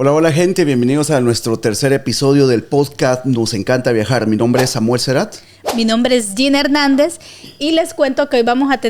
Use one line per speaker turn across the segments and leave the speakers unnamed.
Hola, hola gente, bienvenidos a nuestro tercer episodio del podcast Nos Encanta Viajar. Mi nombre es Samuel Cerat.
Mi nombre es Gina Hernández y les cuento que hoy vamos a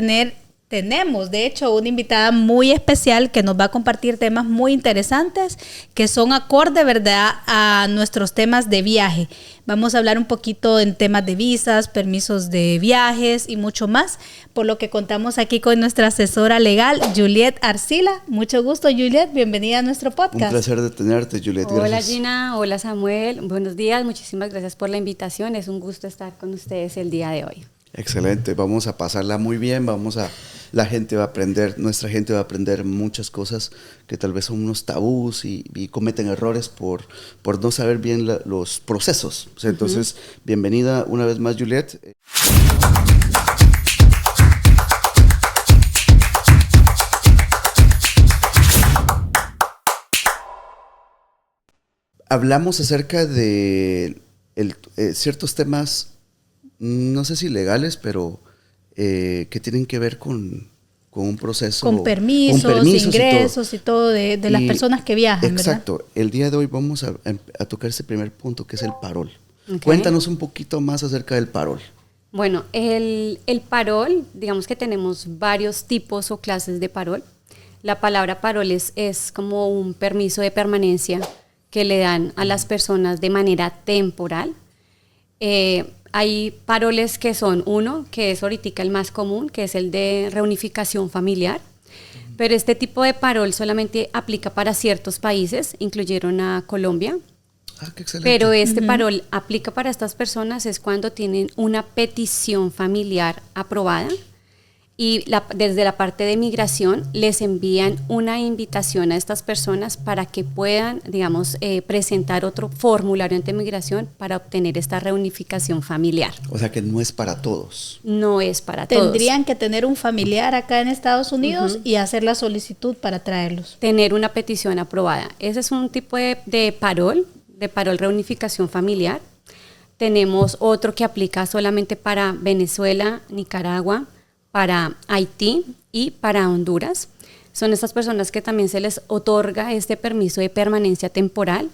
tenemos de hecho una invitada muy especial que nos va a compartir temas muy interesantes que son acorde, ¿verdad?, a nuestros temas de viaje. Vamos a hablar un poquito en temas de visas, permisos de viajes y mucho más, por lo que contamos aquí con nuestra asesora legal, Juliet Arcila. Mucho gusto, Juliet, bienvenida a nuestro podcast.
Un placer de tenerte, Juliet.
Hola,
gracias.
Gina, hola Samuel, buenos días, muchísimas gracias por la invitación, es un gusto estar con ustedes el día de hoy.
Excelente, vamos a pasarla muy bien, la gente va a aprender, nuestra gente va a aprender muchas cosas que tal vez son unos tabús y cometen errores por no saber bien los procesos. O sea, entonces, bienvenida una vez más, Juliet. Hablamos acerca de ciertos temas, no sé si legales, pero que tienen que ver con un proceso.
Con permisos ingresos y todo de las personas que viajan,
exacto, ¿verdad? El día de hoy vamos a tocar ese primer punto que es el parol. Okay. Cuéntanos un poquito más acerca del parol.
Bueno, el parol, digamos que tenemos varios tipos o clases de parol. La palabra parol es como un permiso de permanencia que le dan a las personas de manera temporal. Hay paroles que son uno, que es ahorita el más común, que es el de reunificación familiar, pero este tipo de parol solamente aplica para ciertos países, incluyeron a Colombia.
Qué excelente.
Pero este parol aplica para estas personas es cuando tienen una petición familiar aprobada y desde la parte de migración les envían una invitación a estas personas para que puedan, digamos, presentar otro formulario ante migración para obtener esta reunificación familiar.
O sea que no es para todos.
No es para todos.
Tendrían que tener un familiar acá en Estados Unidos y hacer la solicitud para traerlos.
Tener una petición aprobada. Ese es un tipo de parol reunificación familiar. Tenemos otro que aplica solamente para Venezuela, Nicaragua, para Haití y para Honduras. Son estas personas que también se les otorga este permiso de permanencia temporal.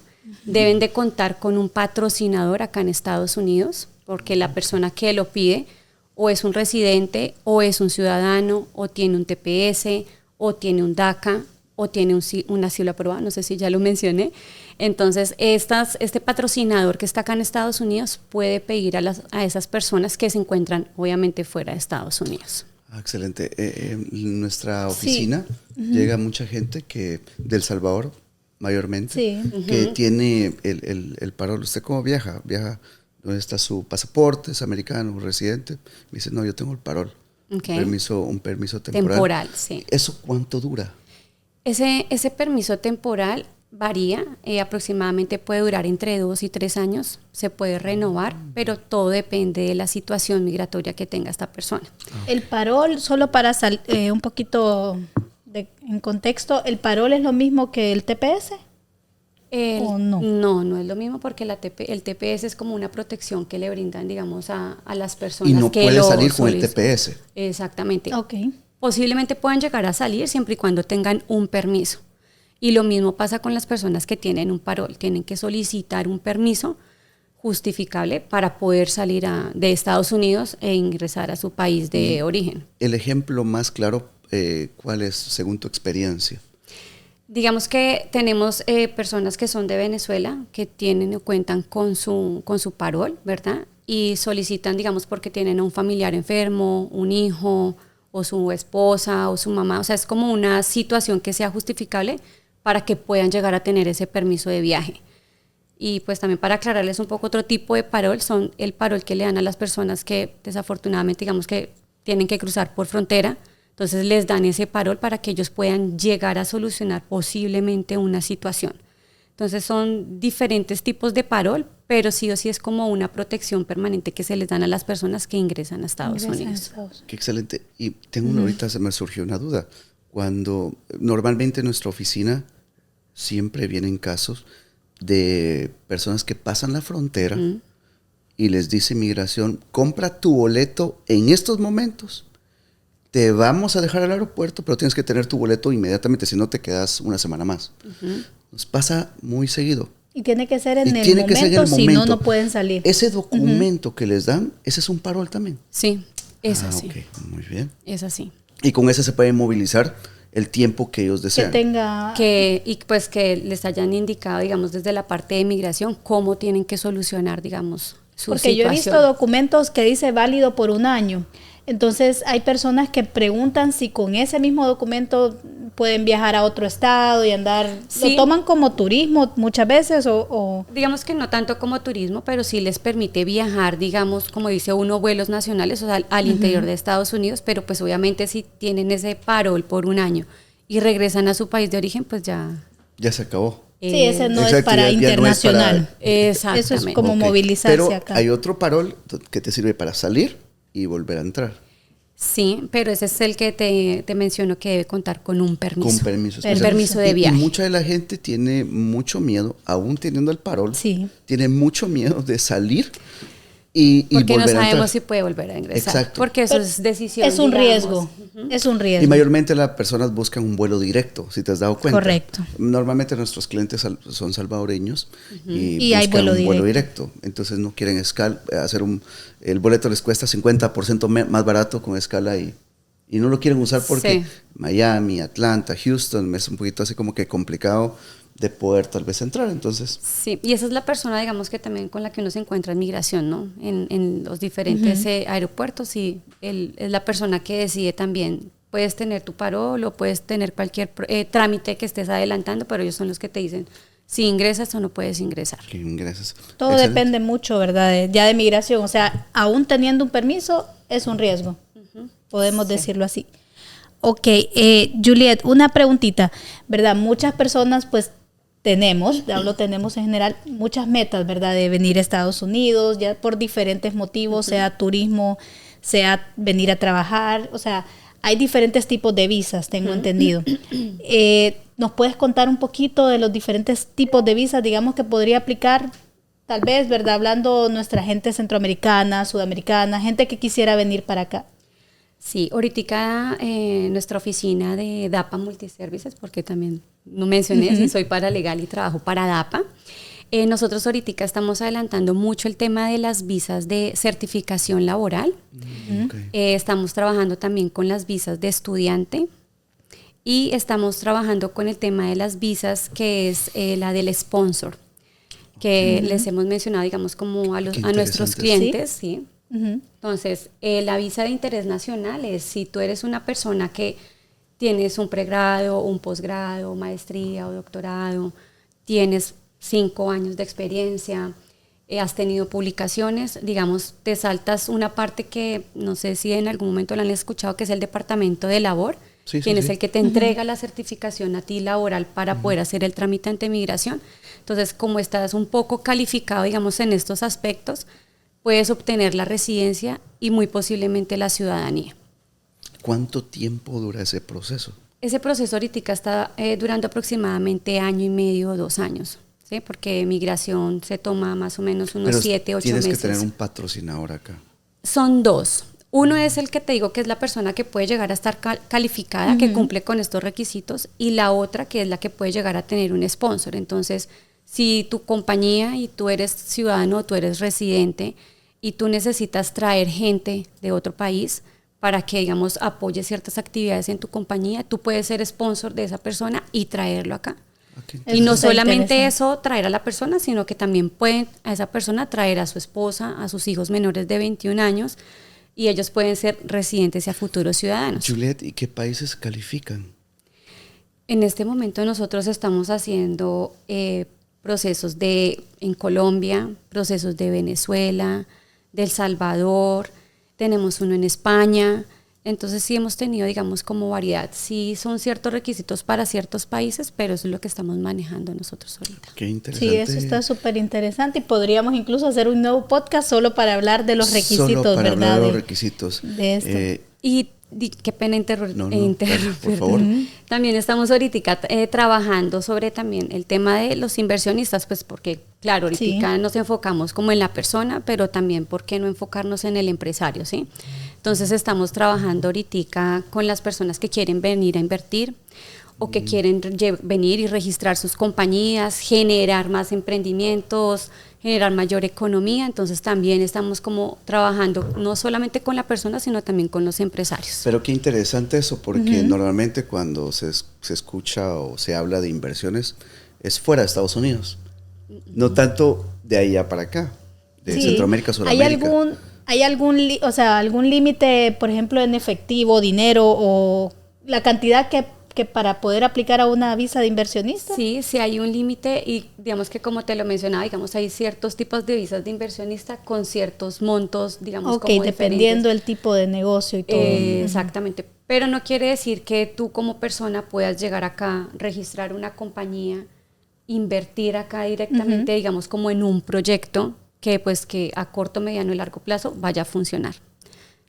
Deben de contar con un patrocinador acá en Estados Unidos, porque la persona que lo pide o es un residente, o es un ciudadano, o tiene un TPS, o tiene un DACA, o tiene un asilo aprobado, no sé si ya lo mencioné. Entonces, este patrocinador que está acá en Estados Unidos puede pedir a esas personas que se encuentran, obviamente, fuera de Estados Unidos.
Excelente. En nuestra oficina llega mucha gente que del Salvador, mayormente, que tiene el parol. ¿Usted cómo viaja? ¿Viaja? ¿Dónde está su pasaporte? ¿Es americano, residente? Me dice, no, yo tengo el parol.
Okay.
Un permiso temporal.
Temporal, sí.
¿Eso cuánto dura?
Ese permiso temporal varía, aproximadamente puede durar entre 2 y 3 años, se puede renovar, pero todo depende de la situación migratoria que tenga esta persona.
El parol, solo para un poquito en contexto, ¿el parol es lo mismo que el TPS? ¿O no?
No es lo mismo porque el TPS es como una protección que le brindan, digamos, a las personas
y no
que
puede
lo
salir con el
solicitan.
TPS.
Exactamente.
Okay.
Posiblemente puedan llegar a salir siempre y cuando tengan un permiso. Y lo mismo pasa con las personas que tienen un parol. Tienen que solicitar un permiso justificable para poder salir de Estados Unidos e ingresar a su país de origen.
El ejemplo más claro, ¿cuál es según tu experiencia?
Digamos que tenemos personas que son de Venezuela, que tienen o cuentan con su parol, ¿verdad? Y solicitan, digamos, porque tienen a un familiar enfermo, un hijo, o su esposa, o su mamá. O sea, es como una situación que sea justificable para que puedan llegar a tener ese permiso de viaje. Y pues también para aclararles un poco otro tipo de parol, son el parol que le dan a las personas que desafortunadamente, digamos que tienen que cruzar por frontera. Entonces les dan ese parol para que ellos puedan llegar a solucionar posiblemente una situación. Entonces son diferentes tipos de parol, pero sí o sí es como una protección permanente que se les dan a las personas que ingresan a Estados Unidos.
Qué excelente. Y tengo ahorita se me surgió una duda. Cuando normalmente en nuestra oficina siempre vienen casos de personas que pasan la frontera y les dice migración, compra tu boleto en estos momentos. Te vamos a dejar al aeropuerto, pero tienes que tener tu boleto inmediatamente, si no te quedas una semana más. Nos pasa muy seguido.
Y tiene que ser en
Y
el
tiene que ser en
momento,
el
si no,
momento.
no pueden salir.
Ese documento que les dan, ese es un parol también.
Sí, es así.
Ok, muy bien.
Es así.
Y con ese se puede movilizar el tiempo que ellos
Que
desean.
tenga...
Y pues que les hayan indicado, digamos, desde la parte de migración, cómo tienen que solucionar, digamos, su
Porque
situación.
yo he visto documentos que dice válido por 1 año. Entonces hay personas que preguntan si con ese mismo documento pueden viajar a otro estado y andar.
Sí.
¿Lo toman como turismo muchas veces o...?
Digamos que no tanto como turismo, pero sí les permite viajar, digamos, como dice uno, vuelos nacionales, o sea, al interior de Estados Unidos, pero pues obviamente si tienen ese parol por 1 año y regresan a su país de origen, pues ya...
Ya se acabó.
Sí, ese no
Exacto,
es para
ya no es
internacional.
Exactamente.
Eso es como
Ok.
movilizarse
Pero
acá.
hay otro parol que te sirve para salir y volver a entrar.
Sí, pero ese es el que te menciono que debe contar con un permiso.
Con permiso.
El permiso de viaje.
Y mucha de la gente tiene mucho miedo, aún teniendo el parol,
Sí.
tiene mucho miedo de salir y
Porque no
volver a entrar.
sabemos si puede volver a ingresar.
Exacto.
Porque eso
Pero
es decisión.
Es un
digamos.
riesgo. Es un riesgo.
Y mayormente las personas buscan un vuelo directo, si te has dado cuenta.
Correcto.
Normalmente nuestros clientes son salvadoreños
Y hay
buscan
vuelo
un vuelo directo. Entonces no quieren hacer el boleto les cuesta 50% más barato con escala y no lo quieren usar porque
Sí.
Miami, Atlanta, Houston es un poquito así como que complicado de poder tal vez entrar. Entonces,
Sí, y esa es la persona, digamos, que también con la que uno se encuentra en migración, ¿no? En los diferentes aeropuertos y es la persona que decide también. Puedes tener tu parol o puedes tener cualquier trámite que estés adelantando, pero ellos son los que te dicen si ingresas o no puedes ingresar.
que ingresas.
Todo
Excelente.
depende mucho, ¿verdad? Ya de migración. O sea, aún teniendo un permiso, es un riesgo. Podemos decirlo así. Ok, Juliet, una preguntita, ¿verdad? Muchas personas pues tenemos en general, muchas metas, ¿verdad? De venir a Estados Unidos, ya por diferentes motivos, sea turismo, sea venir a trabajar, o sea, hay diferentes tipos de visas, tengo entendido. ¿Nos puedes contar un poquito de los diferentes tipos de visas, digamos, que podría aplicar, tal vez, ¿verdad? Hablando nuestra gente centroamericana, sudamericana, gente que quisiera venir para acá.
Sí, ahorita nuestra oficina de DAPA Multiservices, porque también no mencioné, si soy paralegal y trabajo para DAPA. Nosotros ahorita estamos adelantando mucho el tema de las visas de certificación laboral.
Okay.
Estamos trabajando también con las visas de estudiante y estamos trabajando con el tema de las visas que es la del sponsor, que les hemos mencionado, digamos, como a nuestros clientes, ¿sí? Entonces, la visa de interés nacional es si tú eres una persona que tienes un pregrado, un posgrado, maestría o doctorado, tienes 5 años de experiencia, has tenido publicaciones, digamos, te saltas una parte que no sé si en algún momento la han escuchado, que es el departamento de labor, quien es el que te entrega la certificación a ti laboral para poder hacer el trámite ante migración. Entonces, como estás un poco calificado, digamos, en estos aspectos, puedes obtener la residencia y muy posiblemente la ciudadanía.
¿Cuánto tiempo dura ese proceso?
Ese proceso ahorita está durando aproximadamente 1 año y medio o 2 años, ¿sí? Porque migración se toma más o menos unos 7, 8 meses.
Tienes que tener un patrocinador acá.
Son 2. Uno es el que te digo que es la persona que puede llegar a estar calificada, que cumple con estos requisitos, y la otra que es la que puede llegar a tener un sponsor. Entonces, si tu compañía y tú eres ciudadano o tú eres residente y tú necesitas traer gente de otro país para que, digamos, apoye ciertas actividades en tu compañía, tú puedes ser sponsor de esa persona y traerlo acá.
Okay.
Y no
está
solamente
interesante.
eso, traer a la persona, sino que también pueden a esa persona traer a su esposa, a sus hijos menores de 21 años, y ellos pueden ser residentes y a futuros ciudadanos.
Juliet, ¿y qué países califican?
En este momento nosotros estamos haciendo procesos en Colombia, procesos de Venezuela, de El Salvador, tenemos uno en España. Entonces sí hemos tenido, digamos, como variedad. Sí son ciertos requisitos para ciertos países, pero eso es lo que estamos manejando nosotros ahorita.
Qué interesante.
Sí, eso está súper interesante y podríamos incluso hacer un nuevo podcast solo para hablar de los requisitos,
Solo para
¿verdad?
hablar de los requisitos.
De esto.
Y qué pena interrumpir.
Claro, por favor.
También estamos ahorita trabajando sobre también el tema de los inversionistas, pues porque, claro, ahorita nos enfocamos como en la persona, pero también, ¿por qué no enfocarnos en el empresario, sí? Entonces estamos trabajando ahorita con las personas que quieren venir a invertir o que quieren venir y registrar sus compañías, generar más emprendimientos, generar mayor economía. Entonces también estamos como trabajando no solamente con la persona, sino también con los empresarios.
Pero qué interesante eso, porque normalmente cuando se escucha o se habla de inversiones es fuera de Estados Unidos, no tanto de allá para acá, de Centroamérica, Sudamérica.
¿Hay algún límite, por ejemplo, en efectivo, dinero o la cantidad que para poder aplicar a una visa de inversionista?
Sí, sí hay un límite y digamos que como te lo mencionaba, digamos hay ciertos tipos de visas de inversionista con ciertos montos, digamos como
dependiendo
diferentes.
del tipo de negocio y todo.
Exactamente, pero no quiere decir que tú como persona puedas llegar acá, registrar una compañía, invertir acá directamente, digamos como en un proyecto que pues que a corto, mediano y largo plazo vaya a funcionar.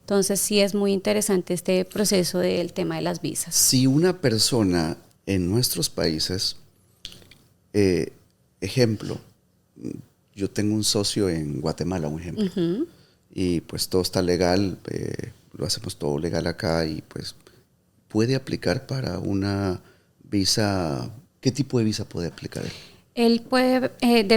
Entonces sí es muy interesante este proceso del tema de las visas.
Si una persona en nuestros países, ejemplo, yo tengo un socio en Guatemala, un ejemplo, y pues todo está legal, lo hacemos todo legal acá y pues puede aplicar para una visa. ¿Qué tipo de visa puede aplicar él?
Él puede,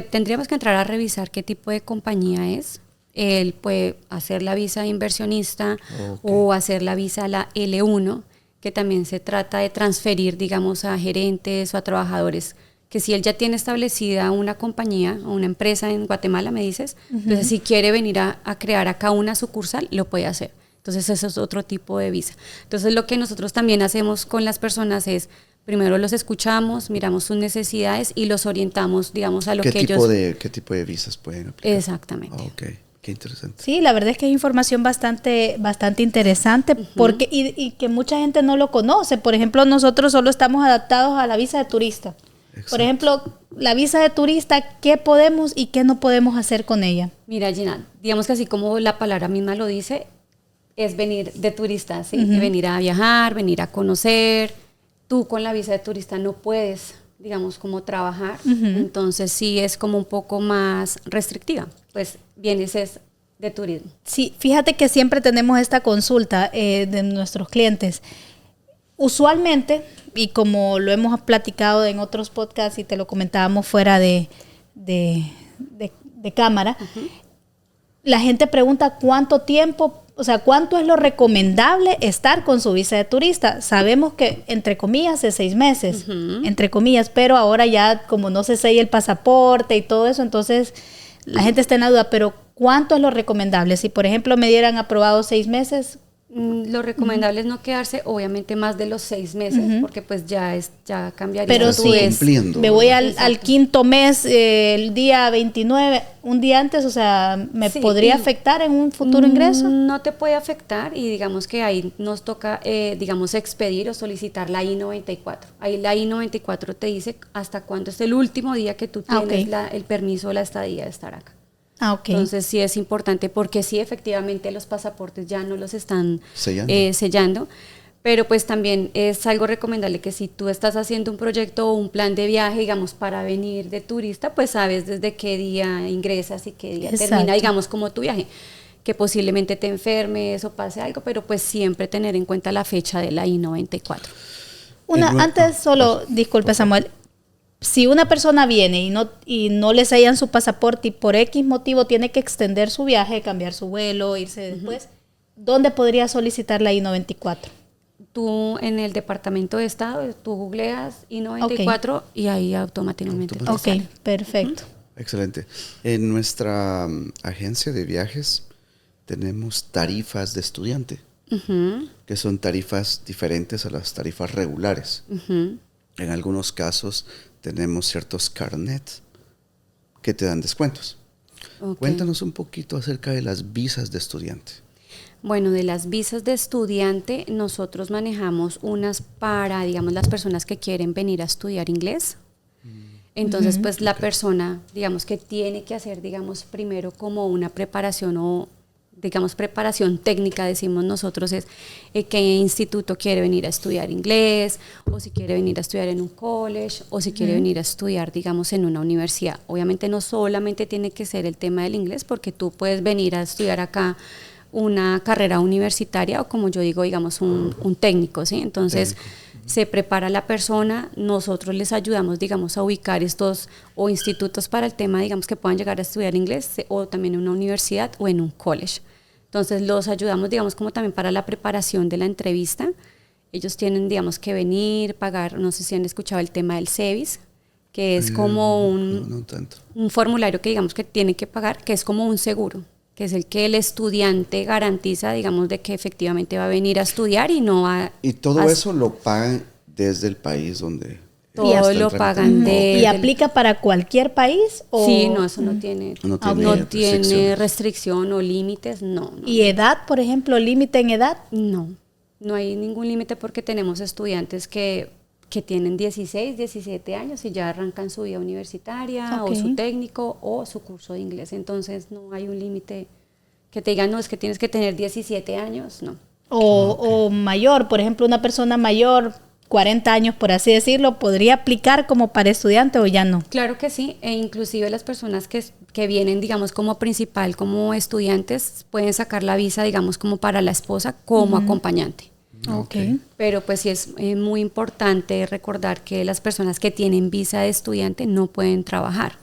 tendríamos que entrar a revisar qué tipo de compañía es. Él puede hacer la visa de inversionista o hacer la visa la L1, que también se trata de transferir, digamos, a gerentes o a trabajadores, que si él ya tiene establecida una compañía o una empresa en Guatemala, me dices, entonces si quiere venir a crear acá una sucursal, lo puede hacer. Entonces eso es otro tipo de visa. Entonces lo que nosotros también hacemos con las personas es, primero los escuchamos, miramos sus necesidades y los orientamos, digamos, a lo que ellos...
¿Qué tipo de visas pueden aplicar?
Exactamente.
Ok. Qué interesante.
Sí, la verdad es que hay información bastante interesante porque y que mucha gente no lo conoce. Por ejemplo, nosotros solo estamos adaptados a la visa de turista. Exacto. Por ejemplo, la visa de turista, ¿qué podemos y qué no podemos hacer con ella?
Mira, Gina, digamos que así como la palabra misma lo dice, es venir de turista, ¿sí? Venir a viajar, venir a conocer. Tú con la visa de turista no puedes, digamos, como trabajar. Entonces sí es como un poco más restrictiva. Pues vienes es de turismo.
Sí, fíjate que siempre tenemos esta consulta de nuestros clientes. Usualmente, y como lo hemos platicado en otros podcasts y te lo comentábamos fuera de cámara, la gente pregunta cuánto tiempo, o sea, cuánto es lo recomendable estar con su visa de turista. Sabemos que, entre comillas, es 6 meses, entre comillas, pero ahora ya como no se sella el pasaporte y todo eso, entonces la gente está en la duda, pero ¿cuánto es lo recomendable? Si, por ejemplo, me dieran aprobado 6 meses.
Lo recomendable es no quedarse, obviamente, más de los 6 meses, porque pues ya cambiaría.
Pero si me voy al 5.º mes, el día 29, un día antes, o sea, ¿me podría afectar en un futuro ingreso?
No te puede afectar y digamos que ahí nos toca, digamos, expedir o solicitar la I-94. Ahí la I-94 te dice hasta cuándo es el último día que tú tienes el permiso o la estadía de estar acá. Entonces sí es importante porque sí, efectivamente los pasaportes ya no los están sellando, pero pues también es algo recomendable que si tú estás haciendo un proyecto o un plan de viaje, digamos, para venir de turista, pues sabes desde qué día ingresas y qué día termina, digamos, como tu viaje, que posiblemente te enfermes o pase algo, pero pues siempre tener en cuenta la fecha de la I-94.
Antes solo, disculpe Samuel, si una persona viene y no le sellan su pasaporte y por X motivo tiene que extender su viaje, cambiar su vuelo, irse después, ¿dónde podría solicitar la I-94?
Tú en el Departamento de Estado, tú googleas I-94 y ahí automáticamente te sale.
Perfecto.
Excelente. En nuestra agencia de viajes tenemos tarifas de estudiante, que son tarifas diferentes a las tarifas regulares. En algunos casos tenemos ciertos carnets que te dan descuentos. Cuéntanos un poquito acerca de las visas de estudiante.
Bueno, de las visas de estudiante, nosotros manejamos unas para, digamos, las personas que quieren venir a estudiar inglés. Entonces, pues la persona, digamos, que tiene que hacer, digamos, primero como una preparación o digamos, preparación técnica, decimos nosotros, es qué instituto quiere venir a estudiar inglés, o si quiere venir a estudiar en un college, o si quiere venir a estudiar, digamos, en una universidad. Obviamente no solamente tiene que ser el tema del inglés, porque tú puedes venir a estudiar acá una carrera universitaria, o como yo digo, digamos, un técnico, ¿sí? Entonces, se prepara la persona, nosotros les ayudamos, digamos, a ubicar estos o institutos para el tema, digamos, que puedan llegar a estudiar inglés o también en una universidad o en un college. Entonces los ayudamos, digamos, como también para la preparación de la entrevista. Ellos tienen, digamos, que venir, pagar, no sé si han escuchado el tema del SEVIS, que es como un formulario que digamos que tienen que pagar, que es como un seguro, que es el que el estudiante garantiza, digamos, de que efectivamente va a venir a estudiar y no va
y todo eso lo pagan desde el país donde
todo lo pagan
¿Y aplica para cualquier país? ¿O?
Sí, no, eso no tiene restricción o límites, no.
¿Y edad, por ejemplo, límite en edad?
No hay ningún límite porque tenemos estudiantes que tienen 16, 17 años y ya arrancan su vida universitaria o su técnico o su curso de inglés. Entonces no hay un límite que te digan, no, es que tienes que tener 17 años, no.
O mayor, por ejemplo, una persona mayor, 40 años por así decirlo, ¿podría aplicar como para estudiante o ya no?
Claro que sí, e inclusive las personas que vienen, digamos, como principal, como estudiantes, pueden sacar la visa, digamos, como para la esposa, como acompañante.
Okay.
Pero pues sí es muy importante recordar que las personas que tienen visa de estudiante no pueden trabajar,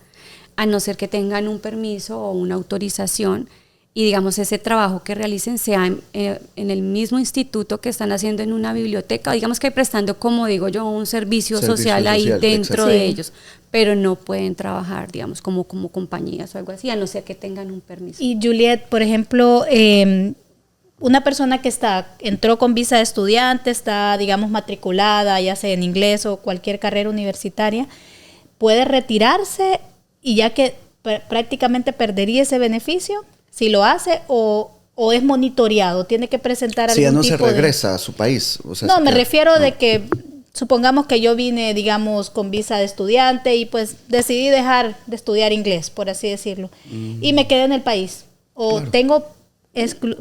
a no ser que tengan un permiso o una autorización y digamos ese trabajo que realicen sea en el mismo instituto que están haciendo en una biblioteca, digamos que prestando, como digo yo, un servicio social ahí dentro de ellos, pero no pueden trabajar, digamos, como compañías o algo así, a no ser que tengan un permiso.
Y Juliet, por ejemplo, una persona que entró con visa de estudiante, está, digamos, matriculada, ya sea en inglés o cualquier carrera universitaria, puede retirarse y ya que prácticamente perdería ese beneficio si lo hace o es monitoreado, tiene que presentar algún tipo de...
Si ya no se regresa a su país. O sea,
no, me refiero de que supongamos que yo vine, digamos, con visa de estudiante y pues decidí dejar de estudiar inglés, por así decirlo, y me quedé en el país. O tengo...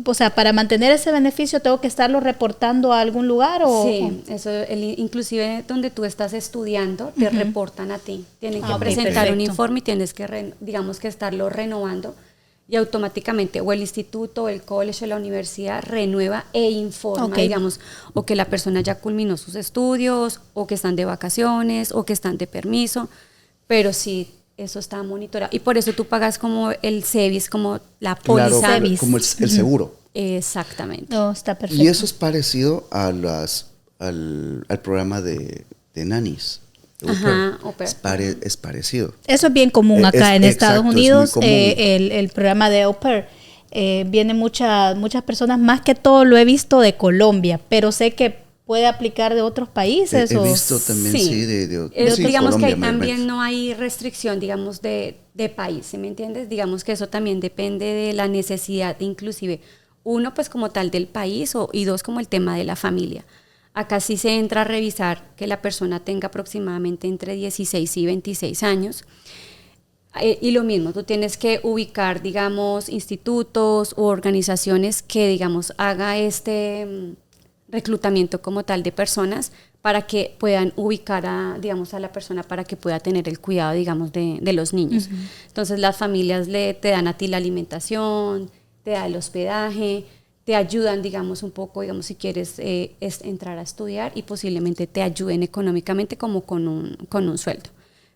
o sea, para mantener ese beneficio tengo que estarlo reportando a algún lugar o...
Sí, eso, inclusive donde tú estás estudiando te reportan a ti, tienen que presentar un informe y tienes que, digamos, que estarlo renovando y automáticamente o el instituto o el college o la universidad renueva e informa, digamos, o que la persona ya culminó sus estudios o que están de vacaciones o que están de permiso, pero sí eso está monitoreado. Y por eso tú pagas como el SEVIS, como la póliza.
Claro, como el seguro.
Exactamente.
No, está perfecto.
Y eso es parecido a al programa de nannies.
Ajá,
es parecido.
Eso es bien común acá en Estados Unidos. El programa de au pair. Vienen muchas personas, más que todo lo he visto de Colombia, pero sé que puede aplicar de otros países.
He visto también, sí, de otros.
Digamos Colombia, que ahí también no hay restricción, digamos, de país, ¿sí me entiendes? Digamos que eso también depende de la necesidad, inclusive, uno, pues como tal del país, y dos, como el tema de la familia. Acá sí se entra a revisar que la persona tenga aproximadamente entre 16 y 26 años. Y lo mismo, tú tienes que ubicar, digamos, institutos u organizaciones que, digamos, haga este reclutamiento como tal de personas para que puedan ubicar a la persona para que pueda tener el cuidado, digamos, de los niños. Entonces las familias te dan a ti la alimentación, te da el hospedaje, te ayudan, digamos, un poco, digamos, si quieres entrar a estudiar y posiblemente te ayuden económicamente como con un sueldo.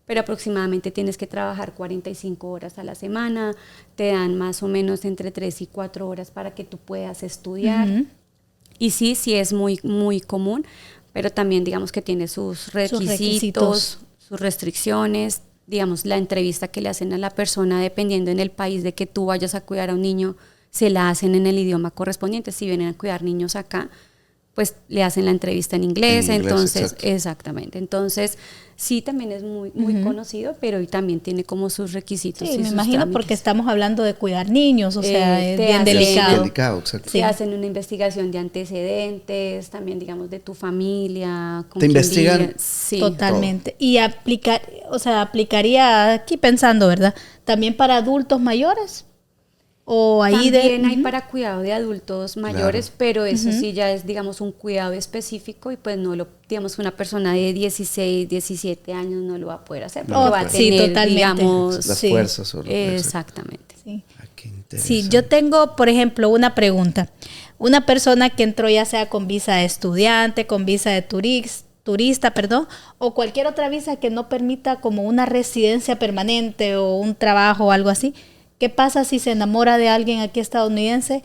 Pero aproximadamente tienes que trabajar 45 horas a la semana, te dan más o menos entre 3 y 4 horas para que tú puedas estudiar. Y sí es muy, muy común, pero también digamos que tiene sus requisitos, sus restricciones, digamos la entrevista que le hacen a la persona dependiendo en el país de que tú vayas a cuidar a un niño, se la hacen en el idioma correspondiente. Si vienen a cuidar niños acá, pues le hacen la entrevista en inglés, entonces, exactamente. Entonces, sí también es muy, muy conocido, pero también tiene como sus requisitos.
Sí,
y
me
sus
imagino
trámites.
porque estamos hablando de cuidar niños, o sea, es bien delicado.
Delicado, exacto.
Se hacen una investigación de antecedentes, también digamos de tu familia.
¿Te investigan?
Sí. Totalmente. Todo. Y aplicaría, aquí pensando, ¿verdad? También para adultos mayores. O ahí
también hay para cuidado de adultos mayores, claro. Pero eso sí ya es, digamos, un cuidado específico y pues no lo, digamos, una persona de 16, 17 años no lo va a poder hacer porque va a tener,
totalmente.
Digamos,
las fuerzas.
Exactamente.
Sí. Sí, yo tengo, por ejemplo, una pregunta. Una persona que entró ya sea con visa de estudiante, con visa de turista, perdón, o cualquier otra visa que no permita como una residencia permanente o un trabajo o algo así. ¿Qué pasa si se enamora de alguien aquí estadounidense?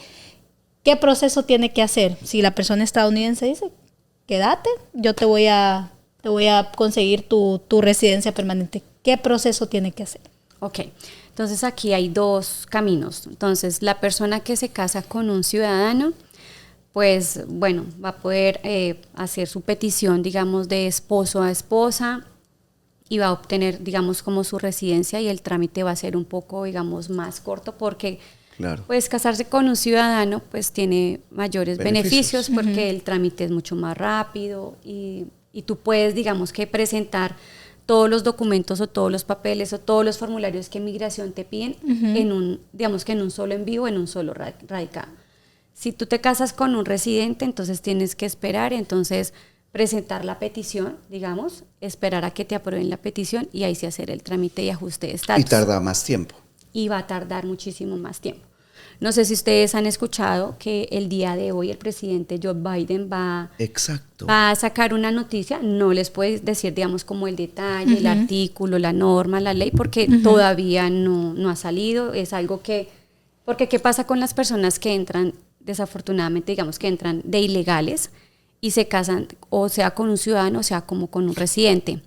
¿Qué proceso tiene que hacer? Si la persona estadounidense dice, quédate, yo te voy a conseguir tu residencia permanente. ¿Qué proceso tiene que hacer?
Ok, entonces aquí hay dos caminos. Entonces, la persona que se casa con un ciudadano, pues bueno, va a poder hacer su petición, digamos, de esposo a esposa y va a obtener, digamos, como su residencia, y el trámite va a ser un poco, digamos, más corto porque, claro, pues casarse con un ciudadano pues tiene mayores beneficios porque el trámite es mucho más rápido y tú puedes, digamos, que presentar todos los documentos o todos los papeles o todos los formularios que migración te piden en un, digamos, que en un solo envío, en un solo radicado. Si tú te casas con un residente, entonces tienes que esperar, entonces presentar la petición, digamos, esperar a que te aprueben la petición y ahí sí hacer el trámite y ajuste de estatus.
Y tarda más tiempo.
Y va a tardar muchísimo más tiempo. No sé si ustedes han escuchado que el día de hoy el presidente Joe Biden va a sacar una noticia. No les puedo decir, digamos, como el detalle, el artículo, la norma, la ley, porque todavía no ha salido. Es algo que... Porque ¿qué pasa con las personas que entran, desafortunadamente, digamos, que entran de ilegales y se casan, o sea con un ciudadano, o sea como con un residente?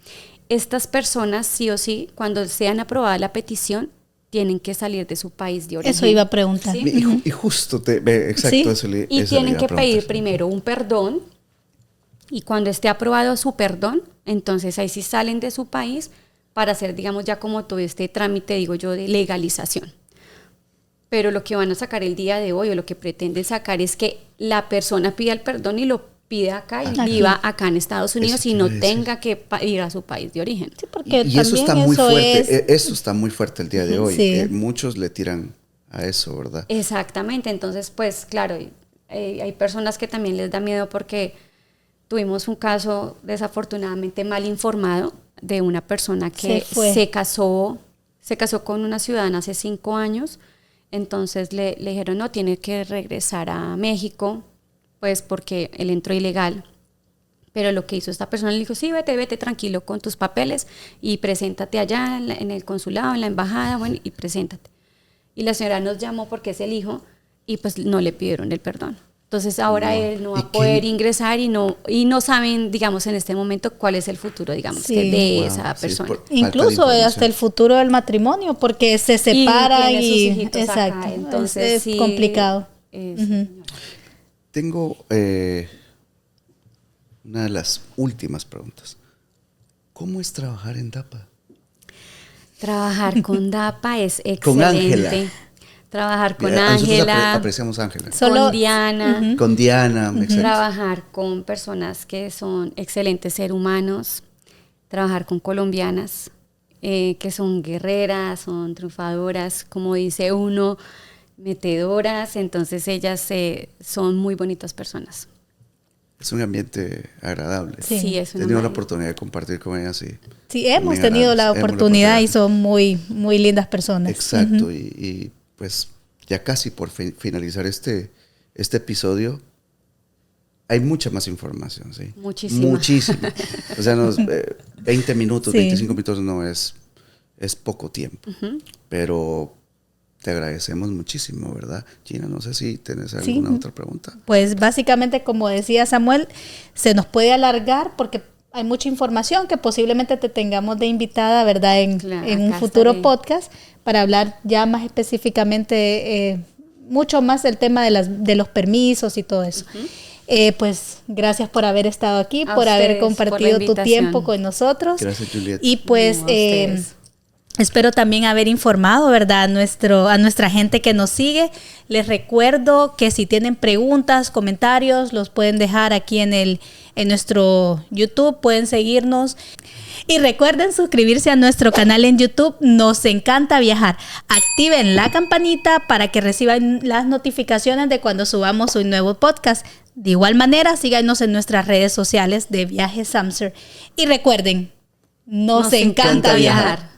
Estas personas, sí o sí, cuando sean aprobada la petición, tienen que salir de su país de origen.
Eso iba a preguntar.
¿Sí? Y justo, exacto.
¿Sí?
Y tienen que pedir primero un perdón, y cuando esté aprobado su perdón, entonces ahí sí salen de su país para hacer, digamos, ya como todo este trámite, digo yo, de legalización. Pero lo que van a sacar el día de hoy, o lo que pretenden sacar, es que la persona pida el perdón y lo pide acá y viva acá en Estados Unidos y no tenga que ir a su país de origen.
Sí, porque
y eso está muy fuerte. Eso está muy fuerte el día de hoy.
Sí.
Muchos le tiran a eso, ¿verdad?
Exactamente. Entonces, pues claro, hay personas que también les da miedo porque tuvimos un caso desafortunadamente mal informado de una persona que se casó con una ciudadana hace 5 años. Entonces le dijeron, no, tiene que regresar a México, pues porque él entró ilegal. Pero lo que hizo esta persona, le dijo, sí, vete tranquilo con tus papeles y preséntate allá en el consulado, en la embajada, bueno, y preséntate. Y la señora nos llamó porque es el hijo y pues no le pidieron el perdón. Entonces ahora él no va a poder ingresar y no saben, digamos, en este momento cuál es el futuro, digamos, de esa persona.
Incluso hasta el futuro del matrimonio, porque se separa y exacto.
Entonces
es complicado.
Tengo una de las últimas preguntas. ¿Cómo es trabajar en DAPA?
Trabajar con DAPA es excelente.
Con Ángela.
Trabajar con Ángela.
Apreciamos a Ángela.
Con Diana.
Con Diana.
Trabajar con personas que son excelentes seres humanos. Trabajar con colombianas que son guerreras, son triunfadoras, como dice uno, metedoras. Entonces ellas son muy bonitas personas. Es
un ambiente agradable.
Sí, es una.
He tenido la oportunidad de compartir con ellas.
Sí, hemos tenido la oportunidad y son muy, muy lindas personas.
Exacto. Y pues ya casi por finalizar este episodio, hay mucha más información, ¿sí?
Muchísima.
O sea, 20 minutos, 25 minutos no es poco tiempo. Pero te agradecemos muchísimo, ¿verdad? Gina, no sé si tienes alguna otra pregunta.
Pues básicamente, como decía Samuel, se nos puede alargar porque hay mucha información que posiblemente te tengamos de invitada, ¿verdad? En un futuro podcast para hablar ya más específicamente, mucho más del tema de los permisos y todo eso. Pues gracias por haber estado aquí, por haber compartido tu tiempo con nosotros.
Gracias, Juliet.
Y pues espero también haber informado, ¿verdad?, a nuestra gente que nos sigue. Les recuerdo que si tienen preguntas, comentarios, los pueden dejar aquí en nuestro YouTube, pueden seguirnos. Y recuerden suscribirse a nuestro canal en YouTube, Nos Encanta Viajar. Activen la campanita para que reciban las notificaciones de cuando subamos un nuevo podcast. De igual manera, síganos en nuestras redes sociales de Viajes Samser. Y recuerden, nos encanta viajar.